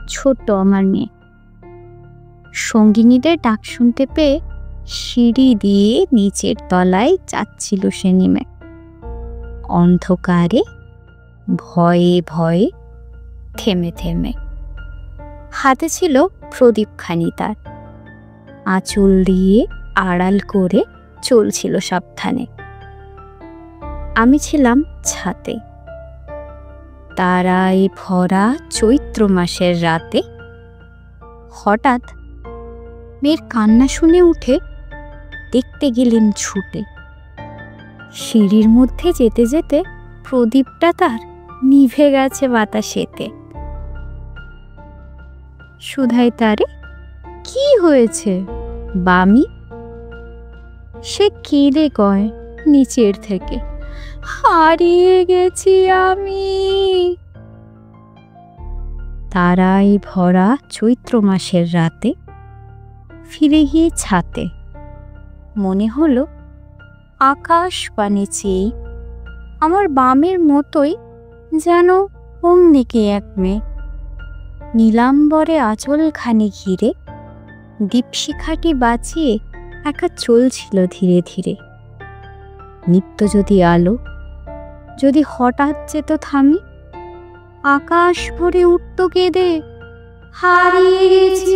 ছোট্ট আমার মেয়ে। সঙ্গিনীদের ডাক শুনতে পেয়ে সিঁড়ি দিয়ে নিচের তলায় যাচ্ছিল সে নেমে। অন্ধকারে, ভয়ে ভয়ে, থেমে থেমে। হাতে ছিল প্রদীপখানি তার। আঁচল দিয়ে আড়াল করে চলছিল সাবধানে। আমি ছিলাম ছাতে। তারায় ভরা চৈত্র মাসের রাতে হঠাৎ মেয়ের কান্না শুনে উঠে দেখতে গেলেন ছুটে। সিঁড়ির মধ্যে যেতে যেতে প্রদীপটা তার নিভে গেছে বাতাসেতে। সুধাই তারে, কি হয়েছে বামি? সে কেঁদে কয় নিচের থেকে, হারিয়ে গেছি আমি। তারায় ভরা চৈত্র মাসের রাতে ফিরে গিয়ে ছাতে মনে হলো আকাশ পানে চেয়ে আমার বামের মতোই যেন অমনিকে এক মেয়ে। নীলাম্বরে আঁচলখানি ঘিরে দীপশিখাটি বাঁচিয়ে একা চলছিল ধীরে ধীরে। নিত্য যদি আলো, যদি হঠাৎ যেত থামি, আকাশ ভরে উঠত কেঁদে, হারিয়ে গেছি